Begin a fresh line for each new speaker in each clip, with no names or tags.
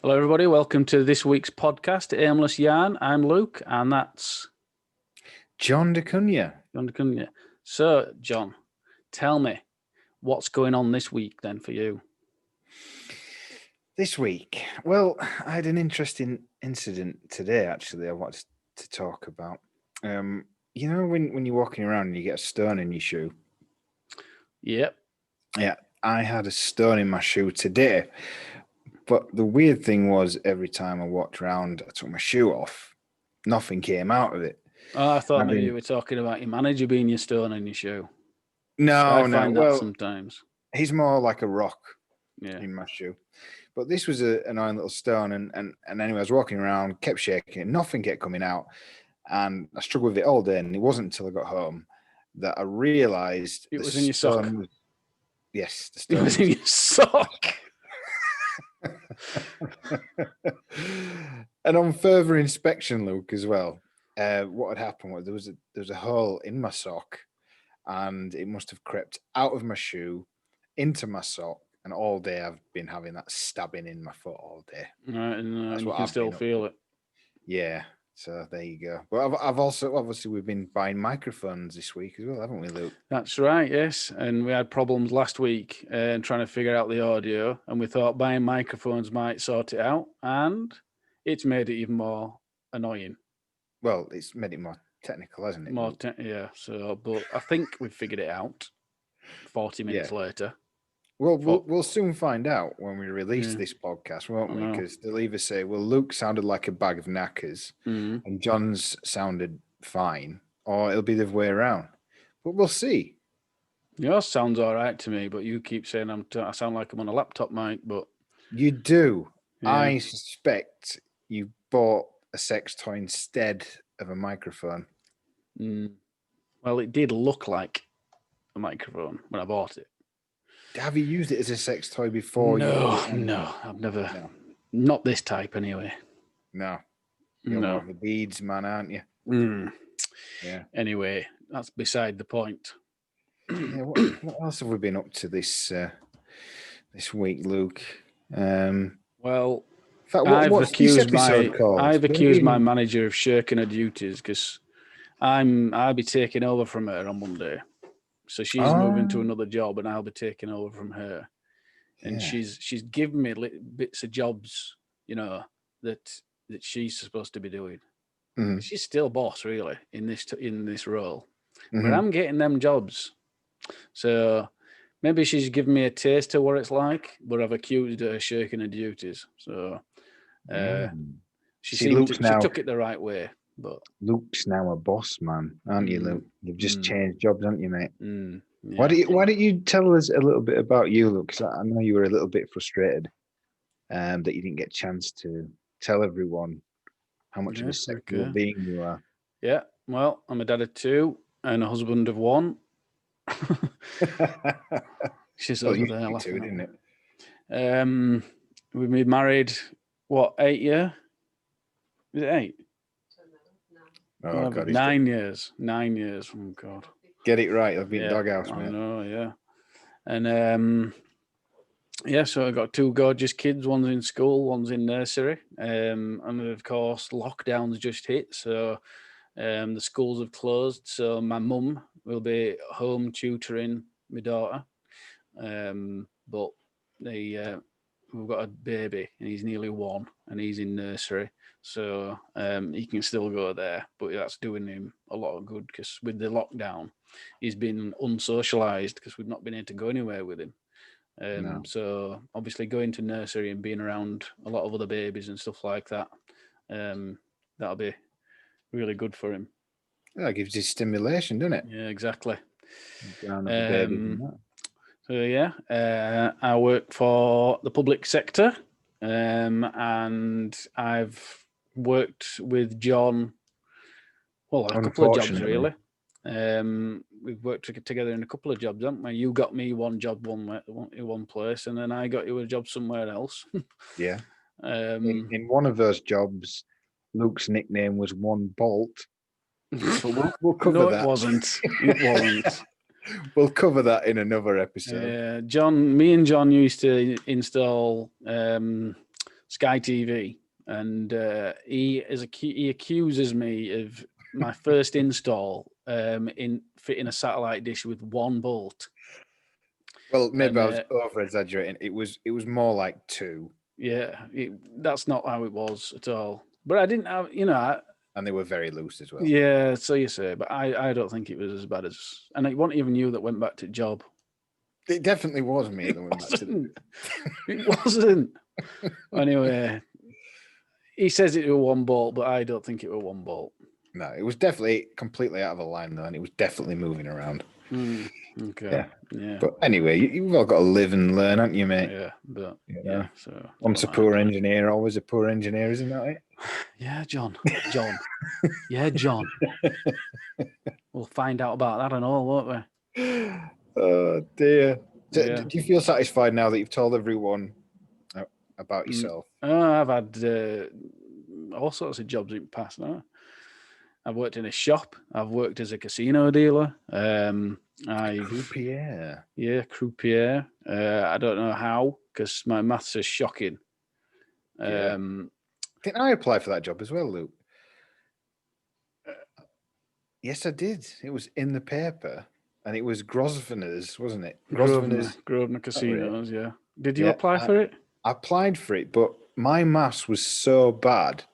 Hello, everybody. Welcome to this week's podcast, Aimless Yarn. I'm Luke, and that's
John DeCunha.
John DeCunha. So, John, tell me what's going on this week then for you?
This week, well, I had an interesting incident today, actually, I wanted to talk about. When you're walking around and you get a stone in your shoe?
Yep.
Yeah, I had a stone in my shoe today. But the weird thing was, every time I walked around, I took my shoe off. Nothing came out of it.
Oh, I thought maybe you were talking about your manager being your stone in your shoe.
No,
I find that sometimes.
He's more like a rock
in
my shoe. But this was an annoying little stone. And anyway, I was walking around, kept shaking it. Nothing kept coming out. And I struggled with it all day. And it wasn't until I got home that I realised
it was in your sock.
Yes, the stone
it was in your sock.
And on further inspection, Luke, as well, what had happened was there was a hole in my sock, and it must have crept out of my shoe into my sock. And all day I've been having that stabbing in my foot all day.
Right, and you can still feel it.
Yeah. So there you go. But I've also, obviously, we've been buying microphones this week as well, haven't we, Luke?
That's right, yes. And we had problems last week trying to figure out the audio, and we thought buying microphones might sort it out, and it's made it even more annoying.
Well, it's made it more technical, hasn't it?
Yeah. So, but I think we've figured it out 40 minutes later.
Well, we'll soon find out when we release this podcast, won't we? Because they'll either say, well, Luke sounded like a bag of knackers and John's sounded fine, or it'll be the other way around. But we'll see.
Yours sounds all right to me, but you keep saying I sound like I'm on a laptop mic, but...
You do. Yeah. I suspect you bought a sex toy instead of a microphone.
Well, it did look like a microphone when I bought it.
Have you used it as a sex toy before?
No, I've never. No. Not this type, anyway.
No. You're more of the beads man, aren't you?
Yeah. Anyway, that's beside the point.
Yeah. What else have we been up to this week, Luke?
Well,
in fact,
I've accused my manager of shirking her duties because I'll be taking over from her on Monday. So she's moving to another job, and I'll be taking over from her. And she's given me bits of jobs, that she's supposed to be doing. She's still boss, really, in this role. But I'm getting them jobs. So maybe she's given me a taste of what it's like, but I've accused her of shirking her duties. So she took it the right way. But
Luke's now a boss man, aren't you, Luke? You've just changed jobs, haven't you, mate?
Yeah.
Why don't you tell us a little bit about you, Luke? Because I know you were a little bit frustrated that you didn't get a chance to tell everyone how much of a sexual being you are.
Yeah, well, I'm a dad of 2 and a husband of 1. She's over there laughing.
Didn't it?
We've been married, 8 years? Is it 8?
Oh, God,
9 years. 9 years. Oh, God.
Get it right. I've been doghouse, man.
I know, yeah. And, so I've got 2 gorgeous kids. One's in school, one's in nursery. And, of course, lockdown's just hit. So the schools have closed. So my mum will be home tutoring my daughter. But we've got a baby, and he's nearly 1, and he's in nursery. So he can still go there, but that's doing him a lot of good because with the lockdown, he's been unsocialized because we've not been able to go anywhere with him. So obviously going to nursery and being around a lot of other babies and stuff like that, that'll be really good for him.
That gives you stimulation, doesn't it?
Yeah, exactly. So I work for the public sector, and I've worked with John, a couple of jobs really. We've worked together in a couple of jobs, haven't we? You got me one job one place, and then I got you a job somewhere else.
Yeah. In one of those jobs, Luke's nickname was One Bolt. But we'll cover that.
It wasn't. It wasn't.
We'll cover that in another episode.
Me and John used to install Sky TV, and he accuses me of my first install in fitting a satellite dish with one bolt.
Well, maybe
And
I was over exaggerating. It was more like 2.
yeah, that's not how it was at all. But I didn't have,
And they were very loose as well.
yeah, so you say, but I don't think it was as bad as, and it wasn't even you that went back to job.
It definitely was me that went back to the...
It wasn't. Anyway, he says it was one bolt, but I don't think it was one bolt.
No, it was definitely completely out of a line though, and it was definitely moving around.
Okay. Yeah.
But anyway, you've all got to live and learn, haven't you, mate?
Yeah, but
Yeah.
So
once a poor engineer, always a poor engineer, isn't that it?
Yeah, John. Yeah, John. We'll find out about that and all, won't we?
Oh dear.
Yeah.
Do you feel satisfied now that you've told everyone about yourself?
I've had all sorts of jobs in the past now. I've worked in a shop. I've worked as a casino dealer.
Croupier.
Yeah, croupier. I don't know how, because my maths is shocking.
Didn't I apply for that job as well, Luke? Yes, I did. It was in the paper, and it was Grosvenor's, wasn't it?
Grosvenor Casinos, yeah. Did you apply for it?
I applied for it, but my maths was so bad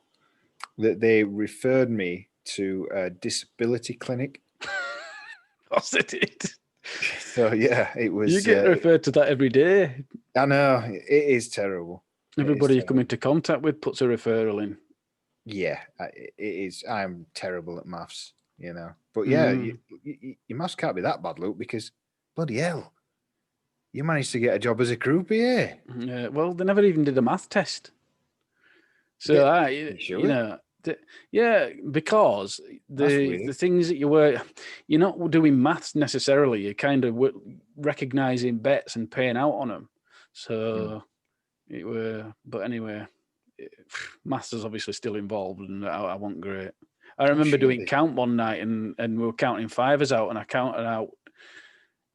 that they referred me to a disability clinic.
Yes, they did.
So yeah, it was.
You get referred to that every day.
I know, it is terrible.
Everybody you come into contact with puts a referral in.
Yeah, it is. I'm terrible at maths, But yeah, your maths can't be that bad, Luke, because bloody hell, you managed to get a job as a croupier.
Yeah, well, they never even did a math test. So because the things that you're not doing maths necessarily. You're kind of recognizing bets and paying out on them. So it were, but anyway, maths is obviously still involved, and I wasn't great. I remember doing count one night, and we were counting fivers out, and I counted out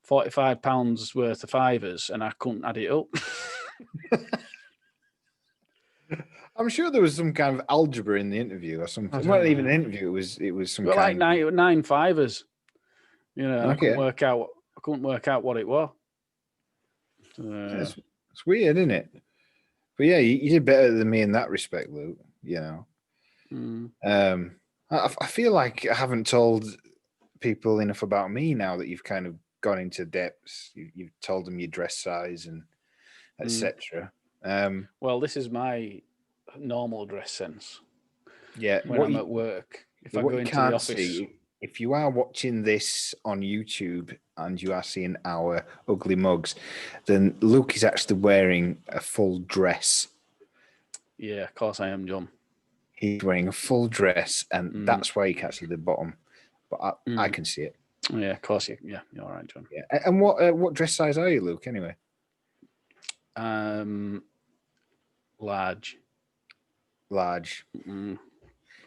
£45 worth of fivers, and I couldn't add it up.
I'm sure there was some kind of algebra in the interview or something. It wasn't even an interview. It was some kind
of nine fivers. Okay. I couldn't work out what it was.
It's weird, isn't it? But yeah, you did better than me in that respect, Luke. I feel like I haven't told people enough about me now that you've kind of gone into depths. You've told them your dress size and etc.
Well, this is my normal dress sense.
Yeah,
when I'm at work, if I go into the office.
If you are watching this on YouTube and you are seeing our ugly mugs, then Luke is actually wearing a full dress.
Yeah, of course I am, John.
He's wearing a full dress, and that's why you can't see the bottom, but I can see it.
Yeah, of course. You're all right, John.
Yeah, and what dress size are you, Luke? Anyway,
large.
Large.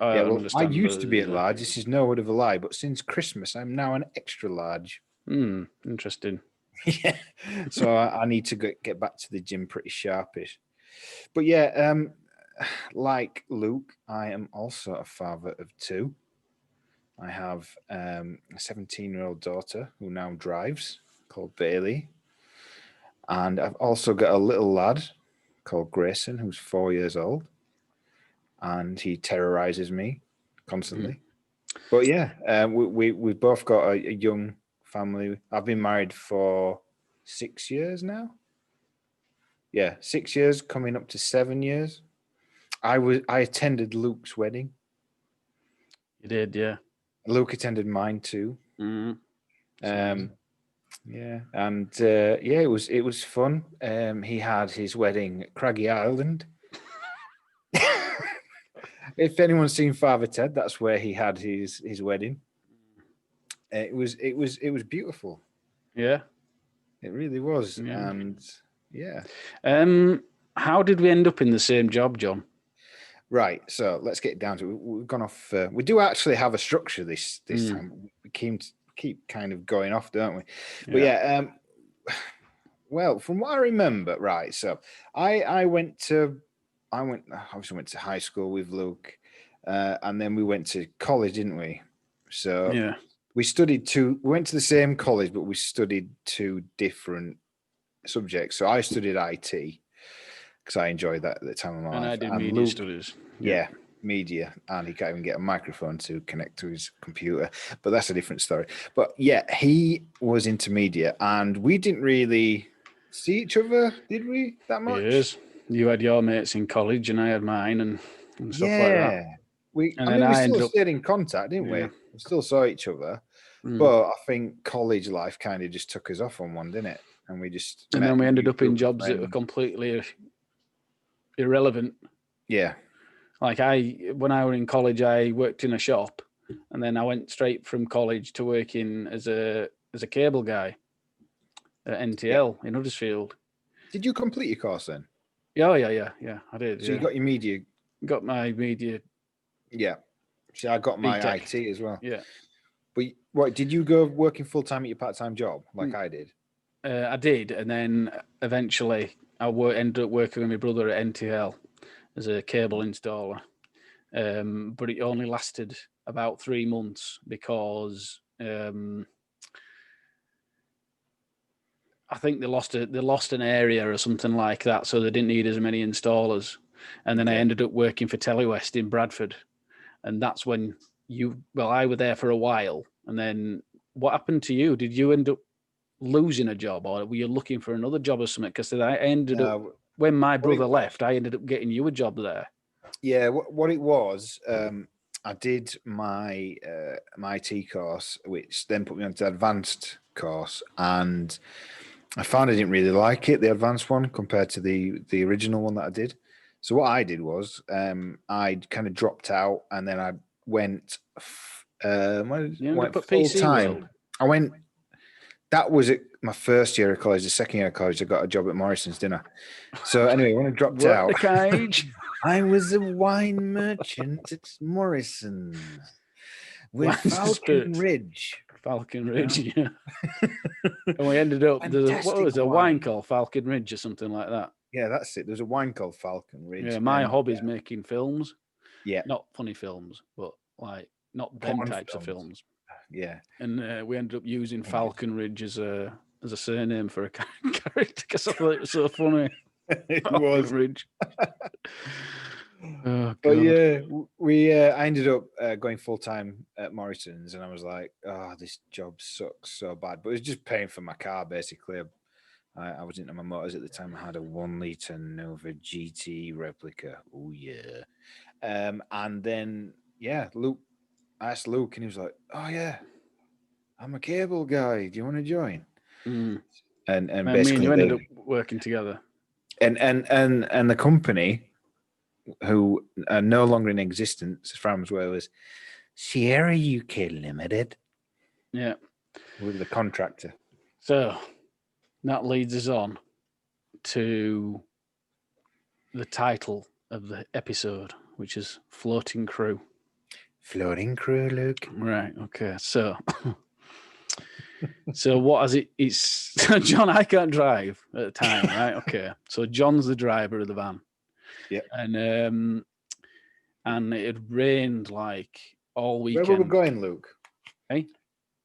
Yeah, well,
I used to be at large. This is no word of a lie, but since Christmas, I'm now an extra large.
Interesting.
Yeah, so I need to get back to the gym pretty sharpish. But yeah, like Luke, I am also a father of 2. I have a 17-year-old daughter who now drives, called Bailey. And I've also got a little lad called Grayson, who's 4 years old. And he terrorizes me constantly. But yeah, we both got a young family. I've been married for 6 years now. Yeah, 6 years, coming up to 7 years. I attended Luke's wedding.
You did, yeah.
Luke attended mine too. Yeah, and it was fun. He had his wedding at Craggy Island. If anyone's seen Father Ted, that's where he had his wedding. It was beautiful.
Yeah,
it really was. Yeah. And yeah.
How did we end up in the same job, John?
Right. So let's get down to it. We've gone off. We do actually have a structure this time. We keep kind of going off, don't we? But yeah. Well, from what I remember, right. So I went to obviously went to high school with Luke, and then we went to college, didn't we? So
Yeah.
we went to the same college, but we studied two different subjects. So I studied IT because I enjoyed that at the time of my
And I
life.
did
And
media
Luke,
studies.
yeah, media, and he can't even get a microphone to connect to his computer. But that's a different story. But yeah, he was into media, and we didn't really see each other, did we? That much?
Years. You had your mates in college, and I had mine, and stuff like that.
Yeah.
And
I
then
mean, we
I
still
ended up,
stayed in contact, didn't we?
yeah.
We still saw each other.
Mm.
But I think college life kind of just took us off on one, didn't it? And we just
And
met
then
a
we ended
new
up in
group of
jobs that were
friends.
completely irrelevant.
Yeah.
Like when I was in college, I worked in a shop, and then I went straight from college to working as a cable guy at
Yeah.
NTL in Huddersfield.
Did you complete your course then?
Yeah, I did.
So you
Yeah,
got your media.
got my media
Yeah. See, I got my
BTEC.
IT as well.
Yeah,
But what did you go working full time at your part time job like I did?
I did, and then eventually ended up working with my brother at NTL as a cable installer. But it only lasted about 3 months because I think they lost an area or something like that, so they didn't need as many installers. And then I
Yeah.
ended up working for Telewest in Bradford, and that's when I were there for a while. And then what happened to you? Did you end up losing a job, or were you looking for another job or something? Because I ended up, when my
What it
brother
was,
left, I ended up getting you a job there.
yeah, what it was, I did my my IT course, which then put me onto the advanced course, and I found I didn't really like it, the advanced one, compared to the original one that I did. So what I did was I kind of dropped out, and then I went
You ended
went
up at
full
PC
time.
World.
I went. That was it. My first year of college. The second year of college, I got a job at Morrison's dinner. So anyway, when I dropped
Work
out,
the cage.
I was a wine merchant at Morrison's with
Wines and
Falcon
spirits.
Ridge.
Falcon
You
Ridge,
know?
yeah. And we ended up, what
Fantastic
was a wine
wine.
called Falcon Ridge or something like that.
Yeah, that's it. There's a wine called Falcon
Yeah,
Ridge,
my
and
hobby is making films,
yeah,
not funny films, but like not them
porn
types of
films.
films.
Yeah,
And we ended up using
thank you.
Falcon Ridge as a surname for a character because I thought it was so funny.
It
Falcon
was.
Ridge. Oh
But
god.
yeah, I ended up going full time at Morrison's, and I was like, oh, this job sucks so bad. But it was just paying for my car basically. I was into my motors at the time. I had a 1 litre Nova GT replica. Oh yeah. And then yeah, I asked Luke, and he was like, "Oh yeah, I'm a cable guy. Do you want to join?"
Mm.
And
Me and
basically
you ended up working together.
and the company, who are no longer in existence, as far as well, was Sierra UK Limited.
Yeah.
With the contractor.
So that leads us on to the title of the episode, which is Floating Crew.
Floating crew, Luke.
Right. Okay. So, what has it? It's John. I can't drive at the time, right? Okay. So John's the driver of the van.
Yeah.
And it had rained like all
Where
weekend.
were we going, Luke?
Hey.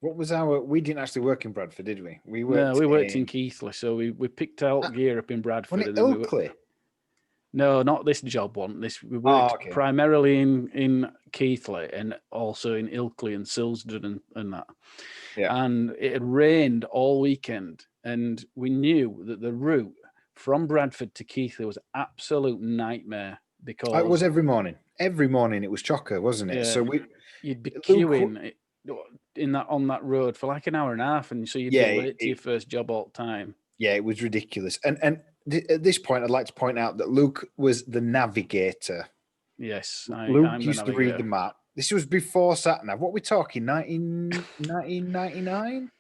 What was we didn't actually work in Bradford, did we? We
worked in Keighley. So we picked out gear up in Bradford.
Wasn't it
and then
Ilkley?
No, not this job one. We worked primarily in Keighley and also in Ilkley and Silsden and that.
Yeah.
And it had rained all weekend, and we knew that the route from Bradford to Keighley was an absolute nightmare because
it was every morning. Every morning it was chocker, wasn't it?
Yeah,
So
you'd be queuing on that road for like an hour and a half, and so you'd be late to your first job all the time.
Yeah, it was ridiculous. And at this point, I'd like to point out that Luke was the navigator.
Yes,
Luke used to read the map. This was before SatNav. What are we talking? 1999?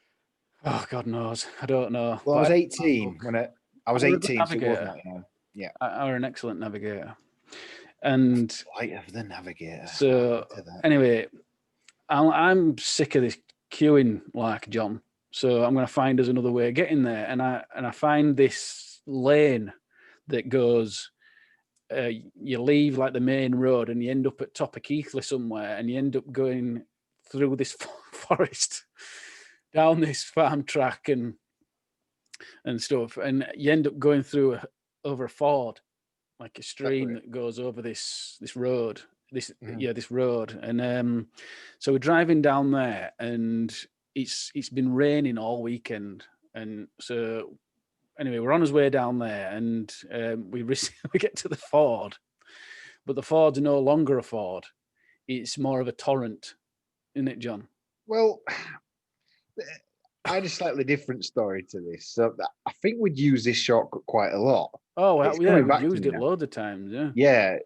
Oh, God knows. I don't know.
Well, I was 18 when I was 18, so it was 99. Yeah.
I was an excellent navigator. And
Flight of the Navigator.
So anyway, I'm sick of this queuing like John. So I'm going to find us another way of getting there. And I find this lane that goes you leave like the main road and you end up at top of Keighley somewhere, and you end up going through this forest, down this farm track and stuff, and you end up going through over a ford, like a stream that goes over this road, this road, and so we're driving down there, and it's been raining all weekend, and so anyway, we're on his way down there, and we get to the ford, but the ford's no longer a ford; it's more of a torrent, isn't it, John?
Well, I had a slightly different story to this. So I think we'd use this shortcut quite a lot.
Oh, yeah, we've used it loads of times, yeah.
Yeah,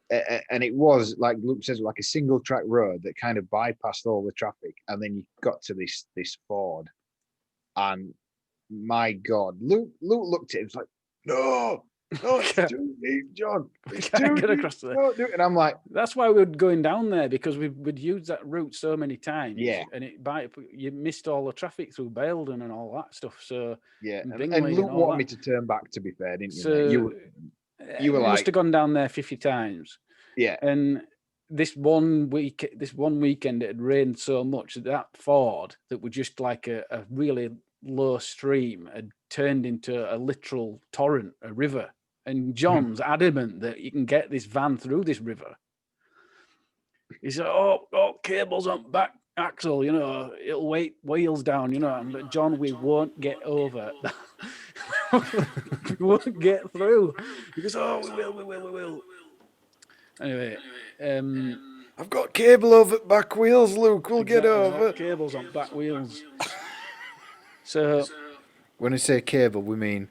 and it was, like Luke says, like a single track road that kind of bypassed all the traffic, and then you got to this ford, and my God, Luke looked at it, was like, no, it's too deep, John. It's too
get
deep.
across there.
And I'm like,
that's why we're going down there, because we'd used that route so many times.
Yeah.
And you missed all the traffic through Baildon and all that stuff. So
yeah, and Luke wanted me to turn back, to be fair, didn't you? So you were
like, must have gone down there 50 times.
Yeah.
And this one weekend it had rained so much that ford that was just like a really low stream had turned into a literal torrent, a river. And John's adamant that you can get this van through this river. He said, oh, cables on back axle, it'll weight wheels down, But John, we won't get over. We won't get through. He goes, we will. Anyway,
I've got cable over back wheels, Luke. We'll get over.
Cables on back wheels. So,
when we say cable, we mean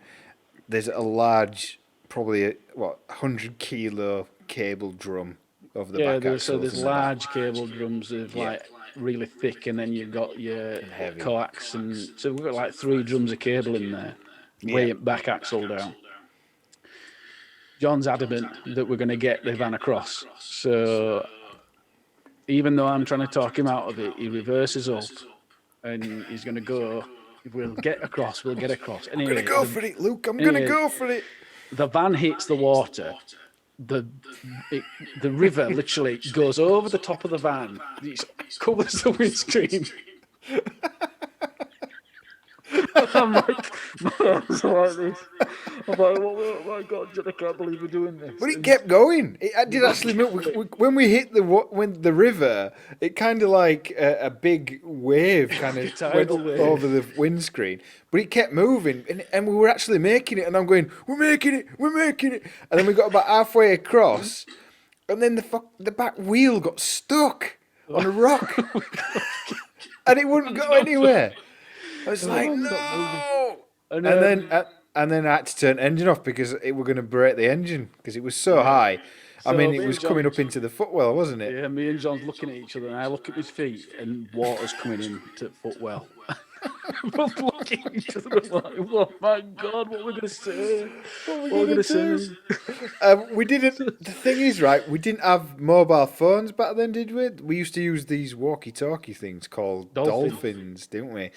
there's a large, probably 100 kilo cable drum over the back axle.
So there's large cable drums of like really thick, and then you've got your coax, and so we've got like 3 drums of cable in there, weighing back axle down. John's adamant that we're going to get the van across. So even though I'm trying to talk him out of it, he reverses up, and he's going to go. If we'll get across, we'll get across. Anyway,
I'm going to go for it, Luke. I'm going to go for it.
The van hits the water. The river literally goes over the top of the van. It covers the windscreen. I'm like, my arms are like this. I'm like, oh my God, John, I can't believe we're doing this.
But it kept going. It did actually move. When we hit the river, it kind of like a big wave kind of went over the windscreen. But it kept moving, and we were actually making it. And I'm going, we're making it. And then we got about halfway across, and then the back wheel got stuck on a rock, and it wouldn't go anywhere. I was like, no. And then I had to turn the engine off because it were going to break the engine because it was so high. So I mean, it was coming up into the footwell, wasn't it?
Yeah, me and John's looking at each other, and I look at his feet, and water's coming into the footwell. We're looking at each other like, oh my God, what are we going to say? What are we going to say?
We didn't. The thing is, right, we didn't have mobile phones back then, did we? We used to use these walkie-talkie things called dolphins, didn't we?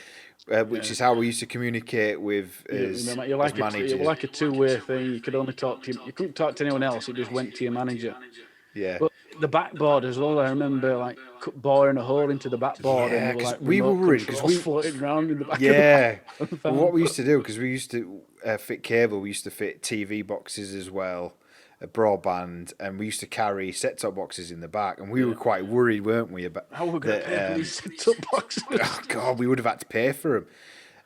Which is how we used to communicate with his manager.
It was like a two-way thing. You could only talk to him. You couldn't talk to anyone else. It just went to your manager.
Yeah.
But the backboard as well. I remember like boring a hole into the backboard, and
we were worried because we
floating around in the back.
Of the well, what we used to do, because we used to fit cable, we used to fit TV boxes as well, a broadband, and we used to carry set-top boxes in the back, and we were quite worried, weren't we, about
how we're going to pay for these set-top boxes?
Oh God, we would have had to pay for them.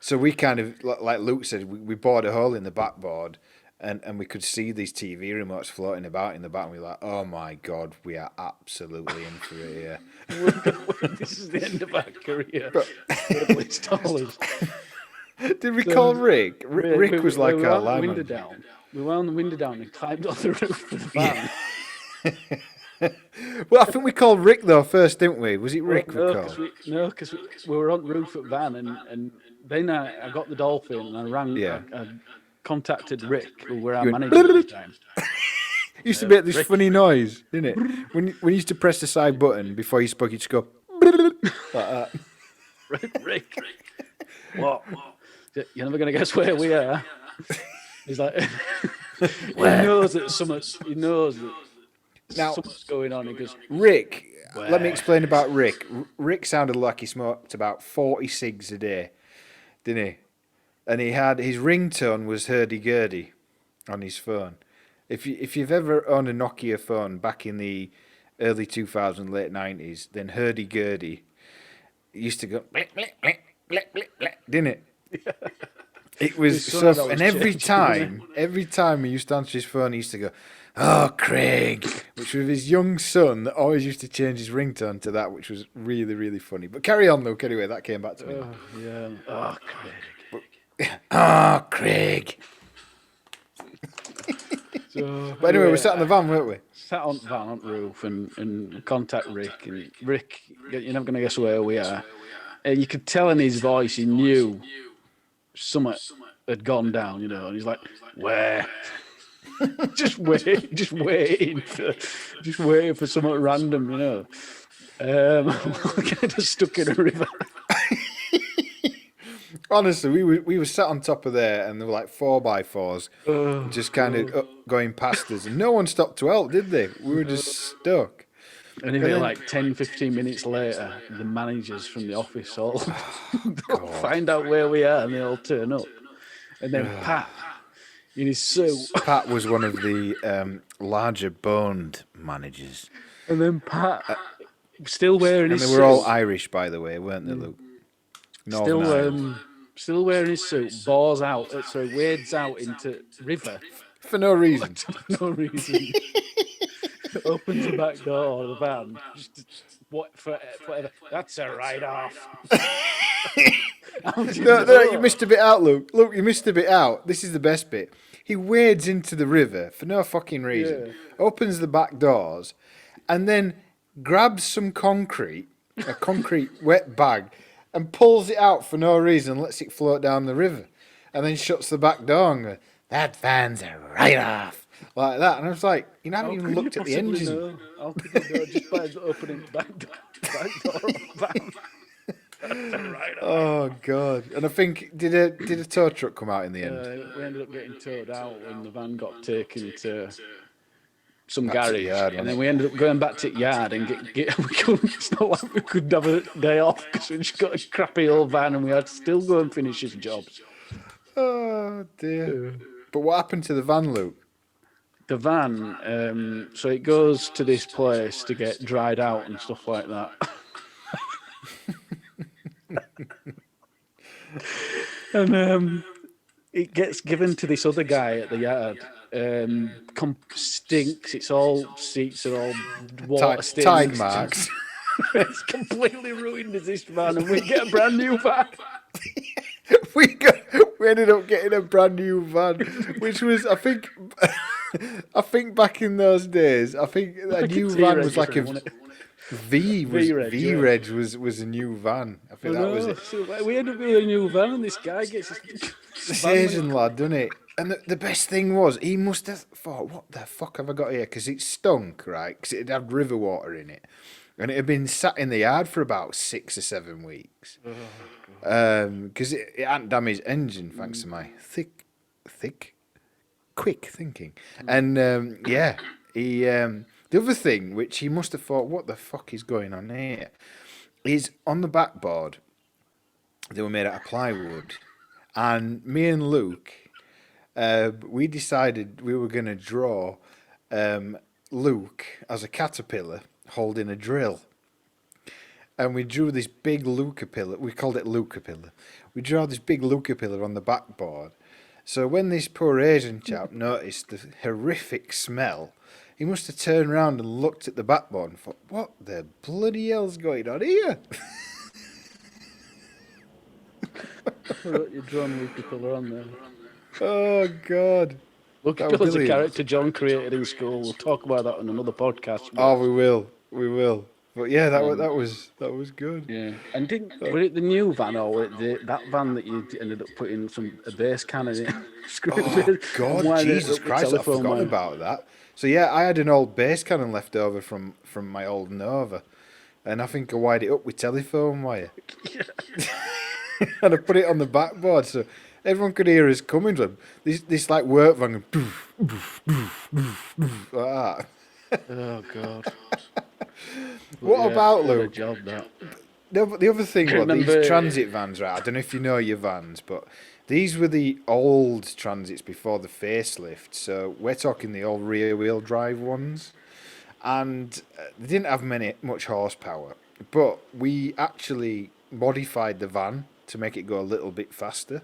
So we kind of, like Luke said, we bored a hole in the backboard, and we could see these TV remotes floating about in the back, and we were like, oh my God, we are absolutely in for it here.
This is the end of our career.
Did we call Rick? Rick was like our lineman.
We wound the window down and climbed on the roof of the van.
Yeah. Well, I think we called Rick though first, didn't we? Was it Rick we called?
Because we were on the roof of the van, and then I got the dolphin and I rang.
Yeah.
I contacted Rick, who were our manager at the time.
Used to make this funny noise, didn't it? When you used to press the side button before you spoke, you just go like that.
Rick. What? You're never going to guess where we are. He's like, He knows that something's. He knows that
Now,
something's going on. He goes,
Rick, let me
where?
explain about Rick. Rick sounded like he smoked about 40 cigs a day, didn't he? And he had his ringtone was hurdy-gurdy on his phone. If you've ever owned a Nokia phone back in the early 2000s, late 90s, then hurdy-gurdy used to go blick, blick, blick, blick, blick, blick, didn't it? It was
His son
so,
had always
and
changed, wasn't
every time he used to answer his phone, he used to go, "Oh, Craig," which was his young son that always used to change his ringtone to that, which was really, really funny. But carry on, Luke. Anyway, that came back to me.
Yeah. Oh, Craig.
Oh, Craig.
So
But anyway, we sat in the van, weren't we?
sat on the van on the roof and contact Rick. And Rick, you're never going to guess where we are. And you could tell in his voice he knew something had gone down, and he's like, where? just waiting for something random. We're just stuck in a river.
Honestly, we were sat on top of there, and there were like 4x4s, just kind of going past us, and no one stopped to help, did they? We were just stuck.
Anyway, like 10, 15 minutes later, the managers from the office all find out where we are, and they all turn up. And then Pat, in his suit.
Pat was one of the larger boned managers.
And then Pat, still wearing his suit.
And they were all Irish, by the way, weren't they, Luke?
Still wearing his suit, wades out into river.
For no reason.
For no reason. Opens the back door of the van. Forever. That's a write-off.
No, you missed a bit out, Luke. Look, you missed a bit out. This is the best bit. He wades into the river for no fucking reason, opens the back doors, and then grabs some a concrete wet bag, and pulls it out for no reason, lets it float down the river, and then shuts the back door and goes, "That van's a write-off." Like that. And I was like, you haven't even looked at the engine.
How could you know just by opening the back door of the van?
Oh God! And I think did a tow truck come out in the end?
We ended up getting towed out when the van got taken to some garage, and then we ended up going back to the yard and get. We couldn't. It's not like we could have a day off because we just got a crappy old van and we had to still go and finish his jobs.
Oh dear! But what happened to the van, Luke?
The van, so it goes to this place to get dried out and stuff like that. And it gets given to this other guy at the yard. Stinks. It's all seats are all water stains.
Tide marks.
It's completely ruined this van, and we get a brand new van.
We ended up getting a brand new van, which was I think back in those days, a new van was like a V-Reg was a new van. I think that was it.
So we ended up with a new van, and this guy gets
this Asian lad, doesn't it? And the best thing was, he must have thought, "What the fuck have I got here?" Because it stunk, right? Because it had river water in it, and it had been sat in the yard for about 6 or 7 weeks. Because it hadn't damaged engine, thanks to my quick thinking. And the other thing, which he must have thought, what the fuck is going on here, is on the backboard, they were made out of plywood. And me and Luke, we decided we were going to draw Luke as a caterpillar holding a drill. And we drew this big Lucapillar. We called it Lucapillar. We drew this big Lucapillar on the backboard. So when this poor Asian chap noticed the horrific smell, he must have turned around and looked at the backboard and thought, "What the bloody hell's going on here?"
You're drawing Lucapillar on there.
Oh God!
Lucapilla's a character John created in school. We'll talk about that on another podcast.
Oh, we will. But yeah, that was good.
Yeah, and were it the new van or were it that van that you ended up putting a bass can in it?
Oh God, Jesus Christ! I forgot about that. So yeah, I had an old bass cannon left over from my old Nova, and I think I wired it up with telephone wire. And I put it on the backboard. So Everyone could hear us coming from this like work van going, poof, poof, poof, poof, poof, like that.
Oh God. But
What
yeah,
about
what a
Luke?
job that.
The other thing,
I
what these
remember.
transit vans, right? I don't know if you know your vans, but these were the old transits before the facelift. So we're talking the old rear wheel drive ones, and they didn't have much horsepower. But we actually modified the van to make it go a little bit faster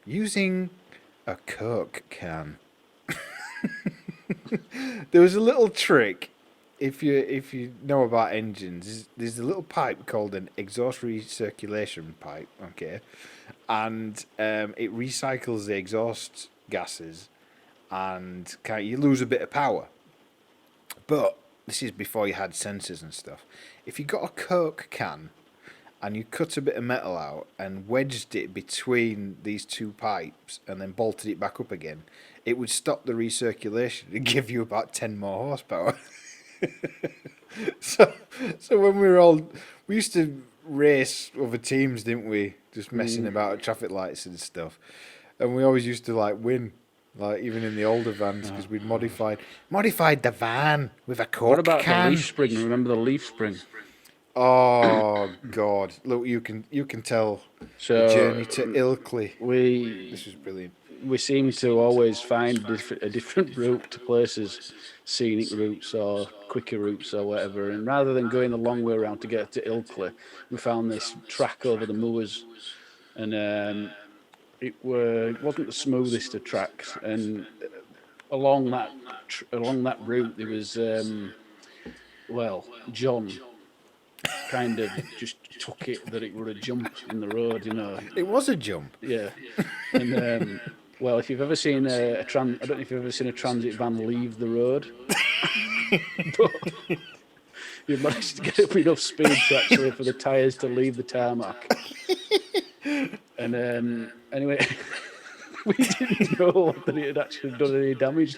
using a Coke can. There was a little trick. If you know about engines, there's a little pipe called an exhaust recirculation pipe, okay, and it recycles the exhaust gases, and you lose a bit of power. But this is before you had sensors and stuff. If you got a Coke can and you cut a bit of metal out and wedged it between these two pipes and then bolted it back up again, it would stop the recirculation and give you about 10 more horsepower. so, so when we used to race other teams, didn't we? Just messing about at traffic lights and stuff, and we always used to like win, like even in the older vans
Oh
because we'd
God.
modified the van with a
What
Coke
about the leaf
can.
spring? Remember the leaf spring?
Oh God! Look, you can tell the
So
journey to Ilkley.
we
This was brilliant.
we seem to always find a different route to places, scenic routes or quicker routes or whatever. And rather than going the long way around to get to Ilkley, we found this track over the moors, and it wasn't the smoothest of tracks. And along that route there was well, John kind of just took it that it were a jump in the road,
It was a jump.
Yeah, and well, if you've ever seen I don't know if you've ever seen a transit van leave the road, but you managed to get up enough speed to actually for the tyres to leave the tarmac. And anyway, we didn't know that it had actually done any damage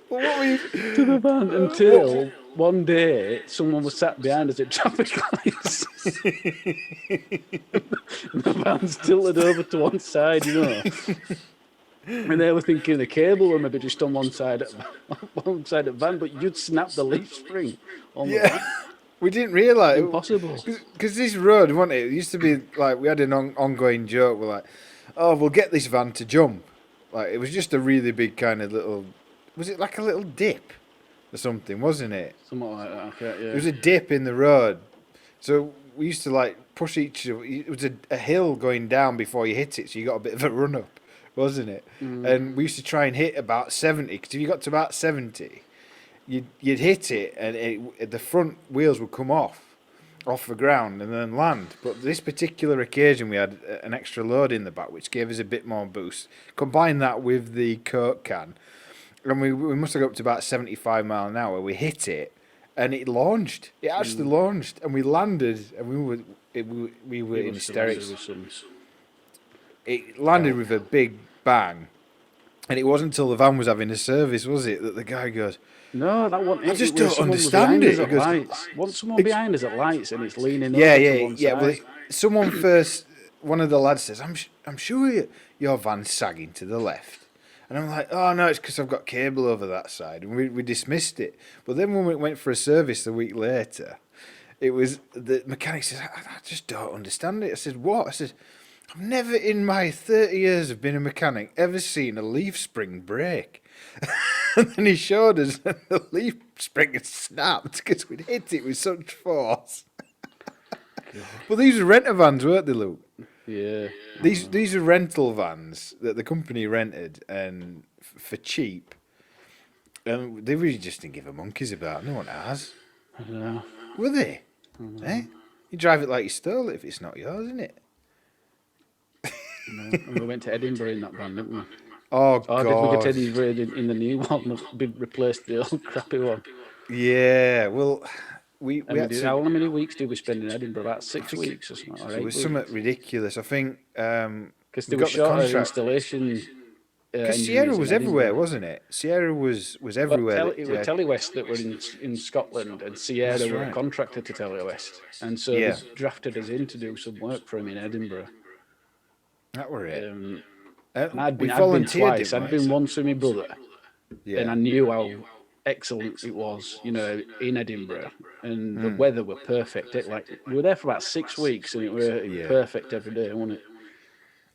What were you?
to the van
What?
until one day someone was sat behind us at traffic lights. And the van's tilted over to one side, And they were thinking the cable were maybe just on one side of the van, but you'd snap the leaf spring on the
Yeah,
van.
we didn't realise
Impossible.
because this road, wasn't it? It used to be like we had an ongoing joke. We're like, oh, we'll get this van to jump. Like it was just a really big kind of little. Was it like a little dip or something? Wasn't it?
Something like that. Okay,
It
yeah.
was a dip in the road. So we used to like push each. It was a hill going down before you hit it, so you got a bit of a run up, wasn't it? And we used to try and hit about 70 because if you got to about 70, you'd hit it and the front wheels would come off the ground and then land. But this particular occasion, we had an extra load in the back, which gave us a bit more boost. Combine that with the Coke can, and we must have got up to about 75 mile an hour. We hit it, and it launched. It actually launched, and we landed, and we were
He
in
must have landed
hysterics.
with some
It landed
help.
with a big bang, and it wasn't until the van was having a service, was it, that the guy goes,
No, that wasn't
"I
it. It
just
was
don't
someone was
understand
behind
it."
us
He
at
goes,
lights. Once someone
"It's
behind us at lights and it's leaning
yeah,
over to
yeah,
one
yeah." Well,
side.
someone first, one of the lads says, I'm sure your van's sagging to the left." And I'm like, "Oh, no, it's because I've got cable over that side." And we dismissed it. But then when we went for a service a week later, it was the mechanic says, I just don't understand it. I said, "What?" I said, "I've never in my 30 years of being a mechanic ever seen a leaf spring break." And then he showed us that the leaf spring had snapped because we'd hit it with such force.
God.
Well, these were renter vans, weren't they, Luke?
Yeah.
These are rental vans that the company rented and for cheap. They really just didn't give a monkey's about. No one has.
I don't know.
Were they? Eh? You drive it like you stole it if it's not yours, isn't it?
No. And we went to Edinburgh in that van, didn't we?
Oh,
Oh, did we get
God.
Edinburgh in the new one that been replaced the old crappy one?
Yeah, well, we
And we
had
did.
to.
How many weeks did we spend in Edinburgh? About
I
six
think
weeks or something, or
it
eight
was somewhat
weeks.
ridiculous. I think
Because
we
there was
got the
shorter
contract.
installation
Because Sierra
engineers in
was everywhere,
Edinburgh.
wasn't it? Sierra was
But
everywhere.
it was Telewest that were in Scotland, and Sierra
That's
were a
right.
contractor to Telewest, and so they
Yeah.
drafted us in to do some work for him in Edinburgh.
That were it.
And
We
I'd been
volunteered,
twice.
didn't
I'd
we?
been once with my brother, and I
Yeah.
knew how excellent it was, in Edinburgh, and the weather were perfect. We were there for about 6 weeks, and it were
Yeah.
perfect every day, wasn't it?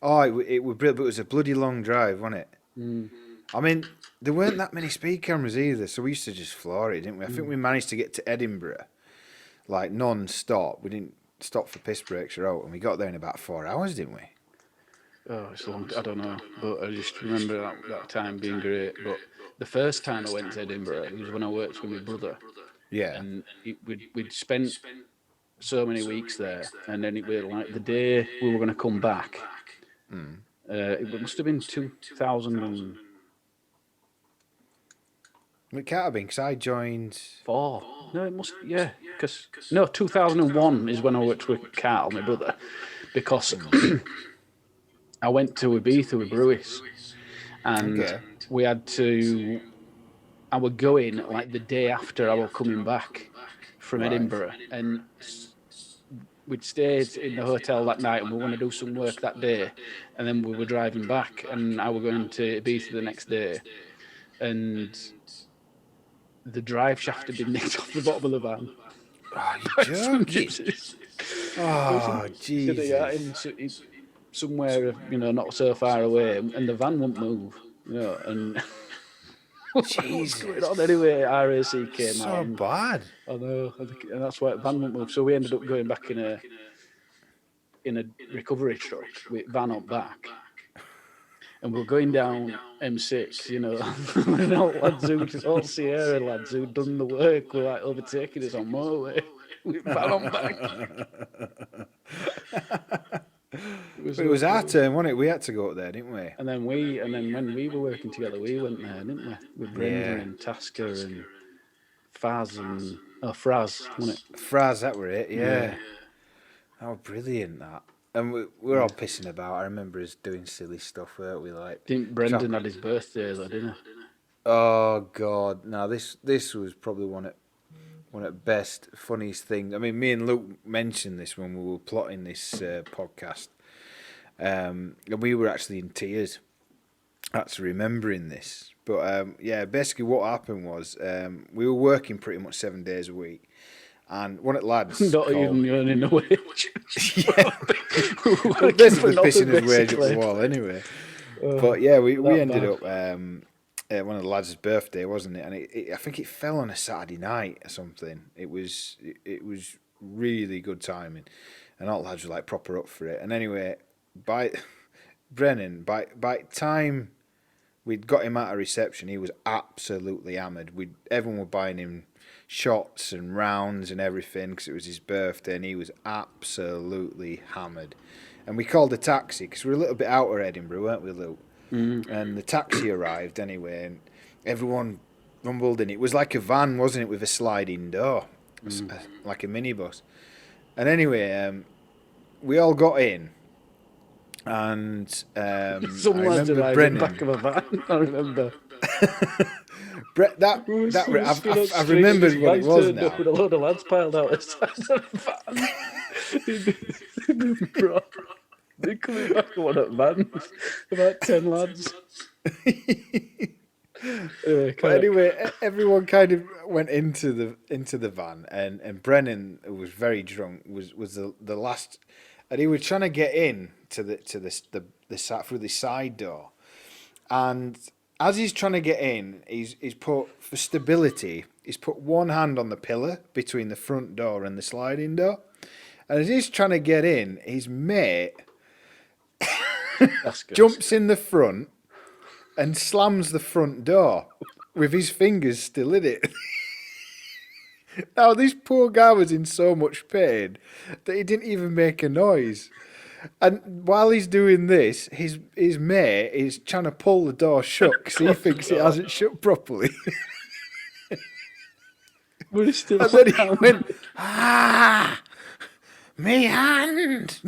Oh, it was brilliant, but it was a bloody long drive, wasn't it?
Mm.
I mean, there weren't that many speed cameras either, so we used to just floor it, didn't we? I think we managed to get to Edinburgh like non-stop. We didn't stop for piss breaks or out, and we got there in about 4 hours, didn't we?
Oh, it's long. I don't know, but I just remember that time being great. But the first time I went to Edinburgh, it was when I worked with my brother,
Yeah.
and we'd spent so many weeks there, and then it was like the day we were going to come back. It must have been 2004.
It can't have been because I joined.
No, it must. Yeah, because no, 2001 is when I worked with Carl, my brother, because I went to Ibiza with Brewis, and
Okay.
we had to. I were going like the day after I were coming back from
Right.
Edinburgh, and we'd stayed in the hotel that night, and we were going to do some work that day, and then we were driving back, and I were going to Ibiza the next day, and the drive shaft had been nicked off the bottom of the van
Oh, you
by some
joking?
gypsies.
Oh, Jesus.
Somewhere, not so far away, and the van wouldn't move, and what's going
Jesus.
on anyway? RAC came
So
out.
bad.
I know, and that's why the van wouldn't move. So we ended up going back in a recovery truck with van up back. And we're going down M6, and all Sierra lads who'd done the work were like overtaking us on motorway with van on back.
It was our turn, wasn't it? We had to go up there, didn't we?
And then when we were working together, we went there, didn't we? With Brendan and Tasker and Faz and Fraz, wasn't it?
Fraz, that were it, yeah. Oh, brilliant, that. And we're all pissing about. I remember us doing silly stuff, weren't we? Like,
Didn't Brendan had his birthday though, didn't he?
oh, God. No, this was probably one of the best, funniest things. I mean, me and Luke mentioned this when we were plotting this podcast. And we were actually in tears, actually remembering this. But yeah, basically what happened was we were working pretty much 7 days a week. And one of the lads
Not even earning a wage.
Yeah. Well, basically pissing his wage up the wall anyway. But yeah, we ended up one of the lads' birthday, wasn't it? And I think it fell on a Saturday night or something. It was really good timing, and all the lads were like proper up for it. And anyway, by time we'd got him at a reception, he was absolutely hammered. Everyone were buying him shots and rounds and everything because it was his birthday, and he was absolutely hammered. And we called a taxi because we were a little bit out of Edinburgh, weren't we, Luke? And the taxi arrived anyway, and everyone rumbled in. It was like a van, wasn't it, with a sliding door, like a minibus. And anyway, we all got in, and
some lads arrived in the back of a van. I remember.
I remember what it was now.
With a load of lads piled out outside the van. They're coming back on a van. About 10 lads.
Anyway, everyone kind of went into the van, and Brennan, who was very drunk, was the last, and he was trying to get in to the through the side door, and as he's trying to get in, he's put, for stability, he's put one hand on the pillar between the front door and the sliding door, and as he's trying to get in, his mate jumps in the front and slams the front door with his fingers still in it. Now, this poor guy was in so much pain that he didn't even make a noise. And while he's doing this, his mate is trying to pull the door shut because he thinks it hasn't shut properly.
But it's still
and then he went, me hand!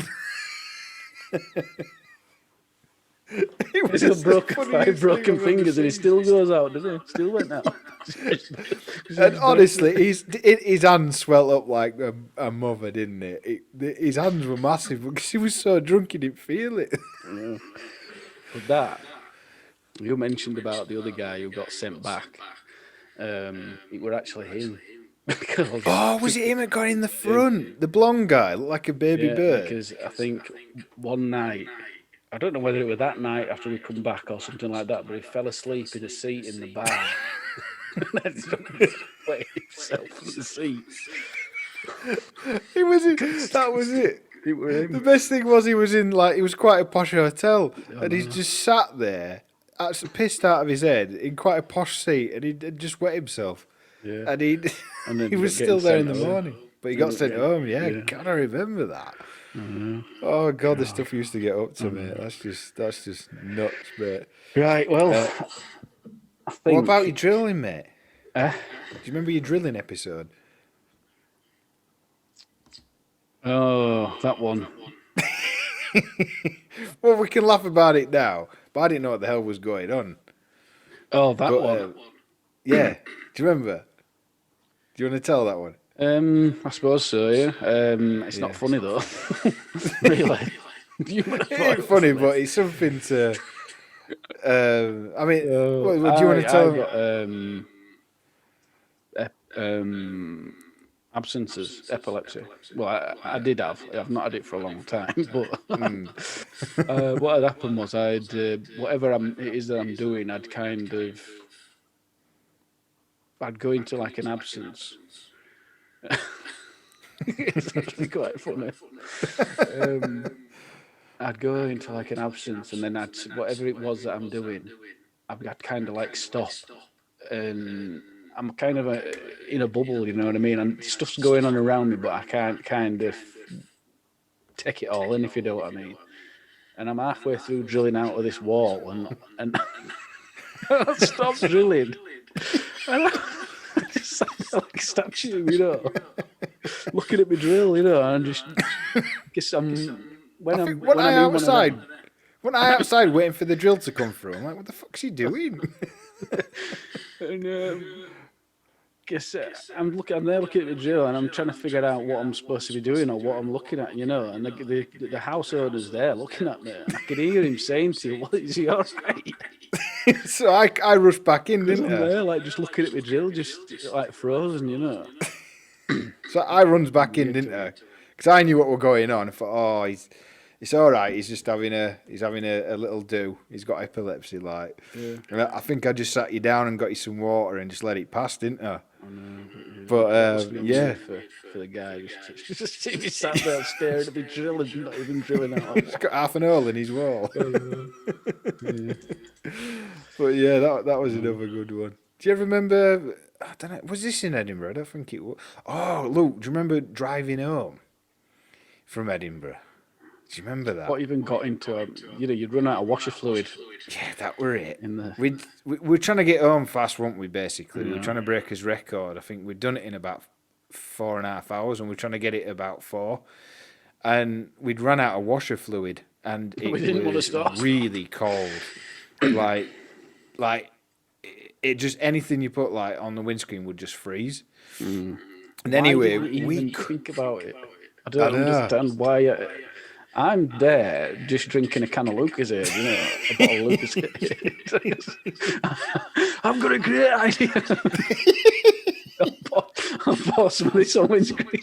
It
He's
was
got
the
five
funniest thing
broken
I've ever
fingers and he
seen.
still goes out, doesn't he? Still went out.
And honestly, his hands swelled up like a mother, didn't it? His hands were massive because he was so drunk he didn't feel it.
Yeah. But that, you mentioned about the other guy who got sent back. It were actually him.
Oh, was it him that got in the front? The blonde guy, looked like a baby
Yeah,
bird.
because I think one night, I don't know whether it was that night after we come back or something like that, but he fell asleep in a seat in the bar. And then wet himself from the seat.
It was it. That was it.
It were him.
The best thing was he was quite a posh hotel,
I
and he's
know.
just sat there, pissed out of his head in quite a posh seat, and he'd just wet himself,
Yeah.
and he
And then
he was
getting
still there in
sent
the
home.
morning, but he got sent home. Yeah,
Yeah.
God, I remember that.
I
Oh God, the stuff he used to get up to, mate. That's just nuts, mate.
Right, well, I
What
think.
about your drilling, mate?
Eh?
Do you remember your drilling episode?
Oh, that one.
Well, we can laugh about it now, but I didn't know what the hell was going on.
Oh, that
But
one.
yeah, do you remember? Do you want to tell that one?
I suppose so, yeah. It's not funny though. Really. You would have
It
thought
ain't
it
funny,
was
but it's something to. I mean,
So
what do you want to tell?
I got absences, epilepsy. Well, I did have. I've not had it for a long time, but what had happened was I'd whatever it is that I'm doing, I'd go into like an absence. It's actually quite funny. I'd go into like an absence, and then whatever it was that I'm doing, I'd kind of like stop, and I'm kind of in a bubble, you know what I mean? And stuff's going on around me, but I can't kind of take it all in, if you know what I mean. And I'm halfway through drilling out of this wall, and I stop drilling, and I just sat there like a statue, you know, looking at me drill, you know, and just guess
I think when I outside, waiting for the drill to come through, I'm like, what the fuck's he doing?
And guess I'm there looking at the drill, and I'm trying to figure out what I'm supposed to be doing or what I'm looking at, you know. And the house owner's there looking at me, and I could hear him saying to you, "What is he all right?"
So I rushed back in,
Because
didn't
I'm
I?
there, like just looking at my drill, just like frozen, you know.
So I runs back in, didn't I? Because I knew what were going on. I thought, oh, it's all right. He's just having a little do. He's got epilepsy, like.
Yeah.
And I think I just sat you down and got you some water and just let it pass, didn't I?
I know,
But yeah,
for the guy just see me sat there staring at me drill and not even drilling out.
he's got half an hole in his wall.
Yeah.
But yeah, that was another good one. Do you ever remember? I don't know. Was this in Edinburgh? I don't think it was. Oh, Luke, do you remember driving home from Edinburgh? Do you remember that?
What even got into you'd run out of washer fluid.
Yeah, that were it.
In the
We were trying to get home fast, weren't we? Basically, we were trying to break his record. I think we'd done it in about 4.5 hours, and we are trying to get it about 4. And we'd run out of washer fluid, and it
We didn't want to
was
stop.
really cold. like it just anything you put like on the windscreen would just freeze. And anyway,
why did
we
even think about it. I don't understand why. I'm there just drinking a can of Lucasade, you know, a bottle of Lucasade. I've got a great idea. I'll pour some of this on windscreen.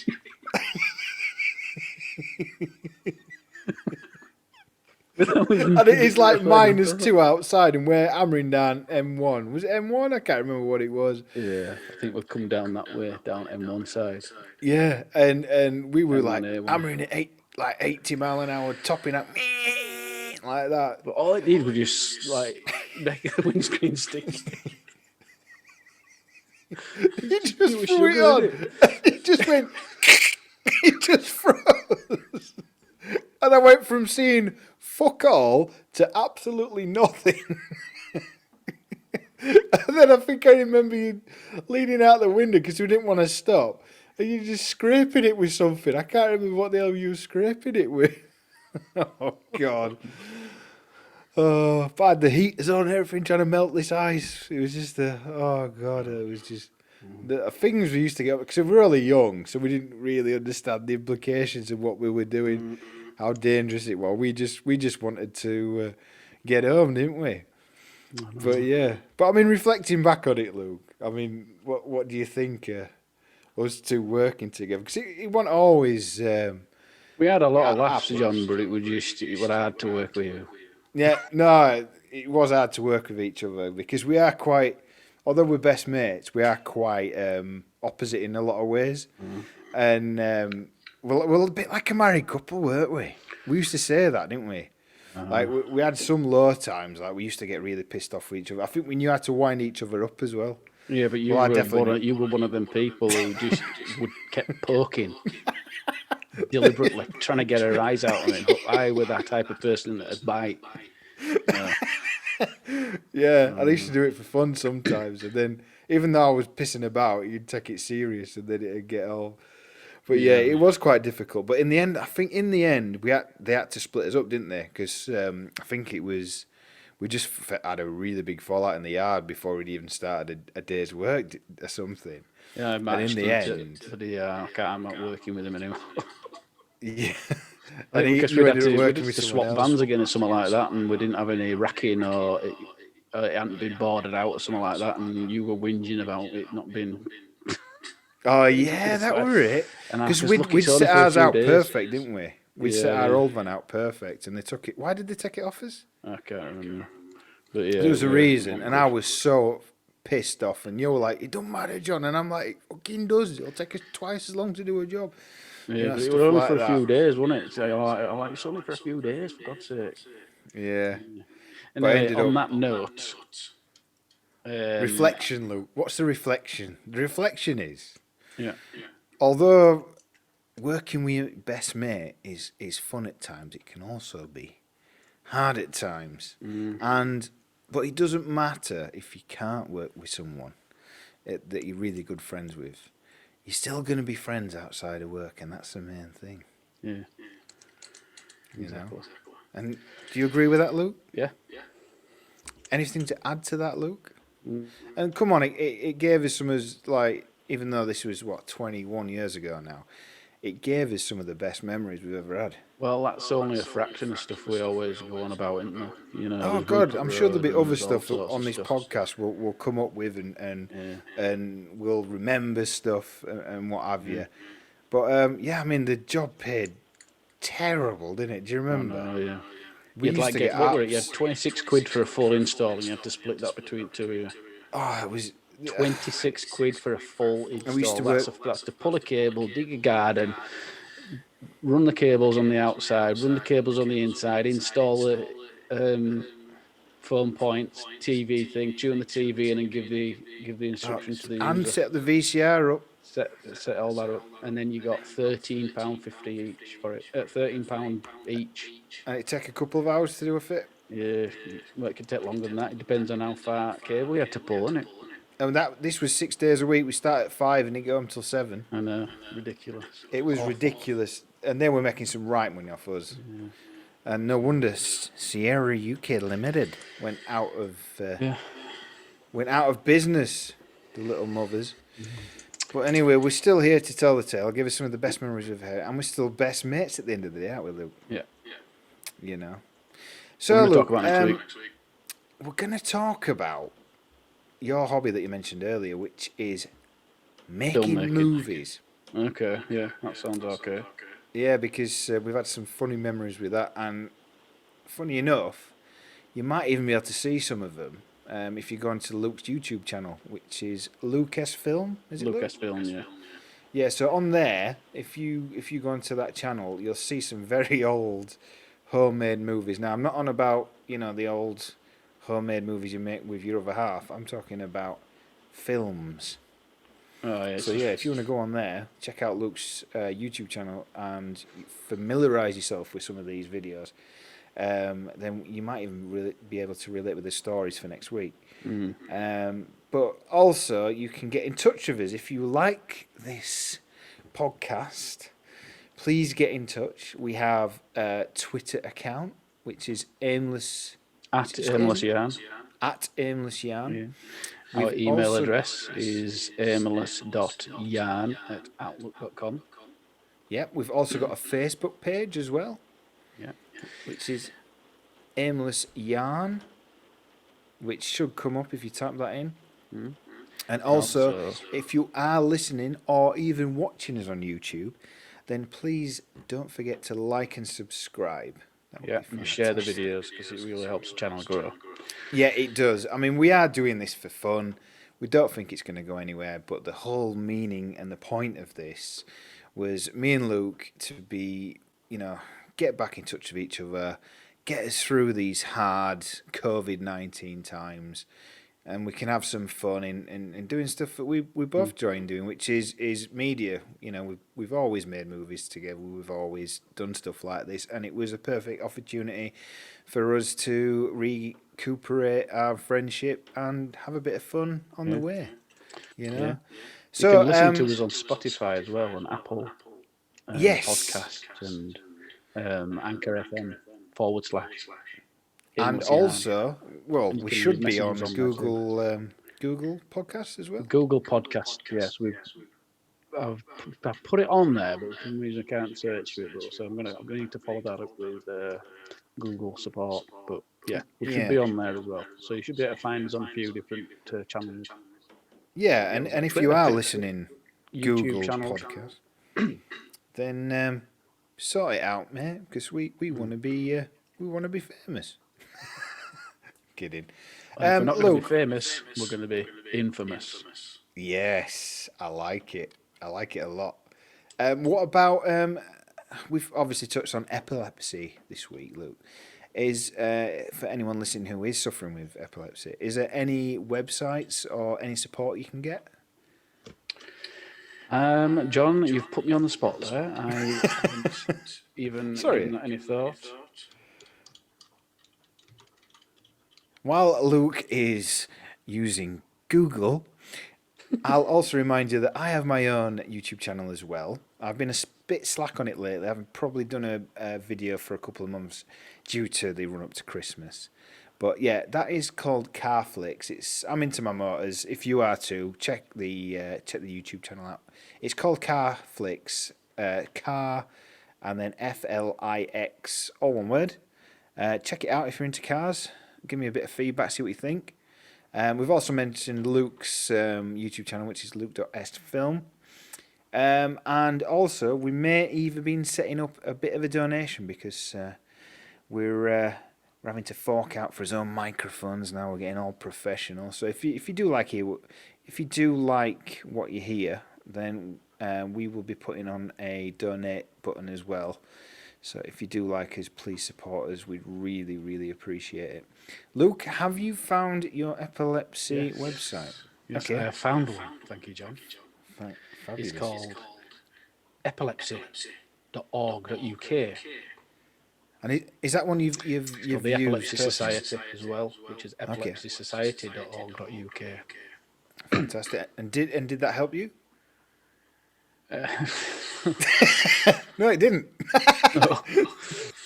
and it is like -2 outside, and we're hammering down M1. Was it M1? I can't remember what it was.
Yeah, I think we've come down that way, down M1 side.
Yeah, and we were
M1,
like
A1.
hammering it 80 mile an hour, topping up like that.
But all it needed was just like make the windscreen stick.
He just threw it on. It just went. It just froze. And I went from seeing fuck all to absolutely nothing. And then I think I remember you leaning out the window because we didn't want to stop. And you just scraping it with something. I can't remember what the hell you were scraping it with. Oh, God. Oh, if I had the heaters on, everything trying to melt this ice. It was just oh god, it was just the things we used to get because we were really young, so we didn't really understand the implications of what we were doing, how dangerous it was. We just wanted to get home, didn't we? But yeah, but I mean, reflecting back on it, Luke. I mean, what do you think? Us two working together because it wasn't always.
We had a lot of laughs,
Happy.
John, but it was hard to work with you.
Yeah, no, it was hard to work with each other because we are quite, although we're best mates, we are quite opposite in a lot of ways. And we're a bit like a married couple, weren't we? We used to say that, didn't we? Like we had some low times, like we used to get really pissed off with each other. I think we knew how to wind each other up as well.
Yeah, but
Well, I definitely
you were one of them people who just would kept poking deliberately, trying to get a rise out of it. But I were that type of person that'd bite.
Yeah, I used to do it for fun sometimes, and then even though I was pissing about, you'd take it serious, and then it'd get all. But yeah, it was quite difficult. But in the end, I think they had to split us up, didn't they? Because I think it was we just had a really big fallout in the yard before we'd even started a day's work or something.
Yeah, I
And
might
in the end,
I'm not working with him anymore.
yeah,
I
and
think because
you ended up
we'd
working
have
with
to
someone
swap
else.
vans again or something like that, and we didn't have any racking or it hadn't been boarded out or something like that, and you were whinging about it not being.
Oh yeah, that were it.
And I
Because
says, look,
we'd
it's only
set
for a
ours
few
out
days.
perfect, didn't we? We'd
Yeah,
set our
yeah.
old van out perfect, and they took it. Why did they take it off us?
I can't remember. But yeah,
There was a
it
reason,
wasn't
and I
good.
was so pissed off. And you were like, "It don't matter, John," and I'm like, "Fucking does. It'll take us twice as long to do a job."
Yeah, but it was
Stuff
only
like
for a
that.
few days, wasn't it? So it's only for a few days, for God's sake.
Yeah,
And
but I ended
on
up
that note,
reflection, Luke. What's the reflection? The reflection is,
yeah,
although working with your best mate is fun at times, it can also be hard at times, and but it doesn't matter if you can't work with someone that you're really good friends with. You're still going to be friends outside of work, and that's the main thing,
yeah,
you know.
exactly.
And do you agree with that, Luke?
Yeah.
Anything to add to that, Luke?
Mm.
And come on, it gave us some like, even though this was 21 years ago now, it gave us some of the best memories we've ever had.
Well, that's only a fraction of stuff we always go on about, isn't there? You know,
Oh
there's
God,
Rupert
I'm sure there'll
Road
be
and
other
there's all
stuff
sorts
on
of
this
stuff.
podcast we'll come up with
Yeah.
and we'll remember stuff and what have you. But yeah, I mean the job paid terrible, didn't it? Do you
I
remember?
know, yeah.
We
You'd
used
like
to
get
get
what were it? You had
apps.
26 quid for a full install, and you had to split that between two of you.
Oh, it was.
26 quid for a full
And we used
install.
to work.
That's to pull a cable, dig a garden, run the cables on the outside, run the cables on the inside, install the phone points, TV thing, tune the TV in, and give the instruction to the
And
user.
set the VCR up.
Set all that up, and then you got £13.50 each for it. £13 each.
And it take a couple of hours to do a fit.
Yeah, well, it could take longer than that. It depends on how far cable you had to pull, innit?
And this was 6 days a week. We start at 5 and it go until 7.
I know, ridiculous.
It was
Awful.
ridiculous. And they were making some right money off us. And no wonder Sierra UK Limited went out of business. The little mothers. But anyway, we're still here to tell the tale. Give us some of the best memories we've had, and we're still best mates at the end of the day, aren't we, Luke?
Yeah.
You know.
What
So,
are we
Luke,
talk about next week?
we're going to talk about your hobby that you mentioned earlier, which is making
Filmmaking.
movies.
Okay, yeah, that sounds okay.
Yeah, because we've had some funny memories with that, and funny enough, you might even be able to see some of them if you go onto Luke's YouTube channel, which is Lucas Film. Is it Luke?
Lucasfilm, yeah.
Yeah, so on there, if you go onto that channel, you'll see some very old homemade movies. Now, I'm not on about, the old homemade movies you make with your other half. I'm talking about films.
Oh, yeah.
So yeah, if you want to go on there, check out Luke's YouTube channel and familiarise yourself with some of these videos. Then you might even really be able to relate with the stories for next week. But also, you can get in touch with us if you like this podcast. Please get in touch. We have a Twitter account, which is Aimless.
At Aimless Yarn.
At Aimless Yarn.
Yeah.
We've
Our email
also,
address is aimless.yarn@outlook.com.
yeah, we've also got a Facebook page as well,
Yeah.
which is Aimless Yarn, which should come up if you type that in.
Mm.
And also,
Also,
if you are listening or even watching us on YouTube, then please don't forget to like and subscribe. That would
yeah,
be
and share the
fantastic.
videos because it really helps the channel grow.
Yeah, it does. I mean, we are doing this for fun. We don't think it's going to go anywhere, but the whole meaning and the point of this was me and Luke to be, get back in touch with each other, get us through these hard COVID-19 times, and we can have some fun in doing stuff that we both enjoy doing, which is media. We've always made movies together. We've always done stuff like this, and it was a perfect opportunity for us to recuperate our friendship and have a bit of fun on the
Yeah.
way.
Yeah. You
So
can listen to us on Spotify as well, on Apple
yes,
Podcast and Anchor FM /
and
Aimless Yarn.
also, well,
And you
we
can leave
should be on
messages on there too.
Google Podcasts as well.
Google Podcast, yes, I've put it on there, but for some reason I can't search for it. But so I'm gonna need to follow that up with Google support. But yeah, we should
Yeah.
be on there as well. So you should be able to find us on a few different channels.
Yeah,
Yeah,
and if you
Twitter,
are listening
YouTube
Google
channels.
Podcast, then sort it out, mate, because we want to be famous. Kidding.
And if we're not going to be
Luke.
famous, we're going to be infamous.
Yes, I like it. I like it a lot. What about we've obviously touched on epilepsy this week, Luke. Is for anyone listening who is suffering with epilepsy, is there any websites or any support you can get?
John, you've put me on the spot there. I haven't even given that any thought.
While Luke is using Google, I'll also remind you that I have my own YouTube channel as well. I've been a bit slack on it lately. I've probably done a video for a couple of months due to the run up to Christmas. But yeah, that is called Carflix. I'm into my motors. If you are too, check the YouTube channel out. It's called Carflix, car, and then Flix, all one word. Check it out if you're into cars. Give me a bit of feedback, see what you think. We've also mentioned Luke's YouTube channel, which is luke.estfilm. And also, we may even been setting up a bit of a donation because we're having to fork out for his own microphones now. We're getting all professional. So if you do like what you hear, then we will be putting on a donate button as well. So if you do like us, please support us. We'd really, really appreciate it. Luke, have you found your epilepsy website?
Yes, I have found one. Thank you, John.
Fabulous.
It's called epilepsy.org.uk.
And is that one you've
the
used?
Epilepsy Society as well, which is epilepsysociety.org.uk.
Fantastic. And did that help you? No, it didn't.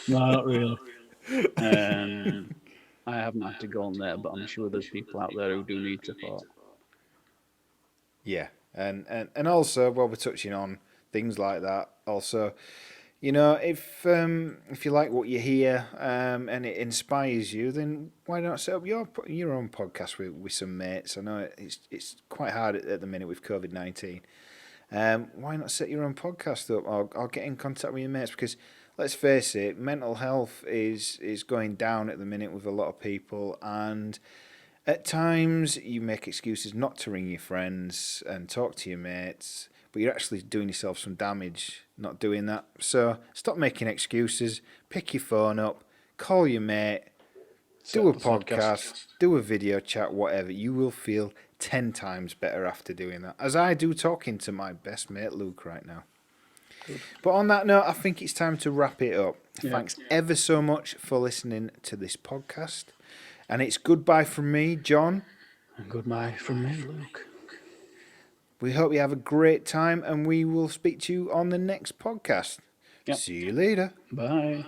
No, not really. I haven't had to go on there, but I'm sure there's people out there who do need support.
Yeah, and also while we're touching on things like that, also, if you like what you hear and it inspires you, then why not set up your own podcast with some mates? I know it's quite hard at the minute with COVID-19. Why not set your own podcast up or get in contact with your mates? Because let's face it, mental health is going down at the minute with a lot of people, and at times you make excuses not to ring your friends and talk to your mates, but you're actually doing yourself some damage not doing that. So stop making excuses, pick your phone up, call your mate, do a podcast, do a video chat, whatever. You will feel 10 times better after doing that, as I do talking to my best mate Luke right now.
Good.
But on that note, I think it's time to wrap it up. Yeah. Thanks ever so much for listening to this podcast. And it's goodbye from me, John.
And goodbye from me, Luke.
We hope you have a great time, and we will speak to you on the next podcast. Yep. See you later.
Bye.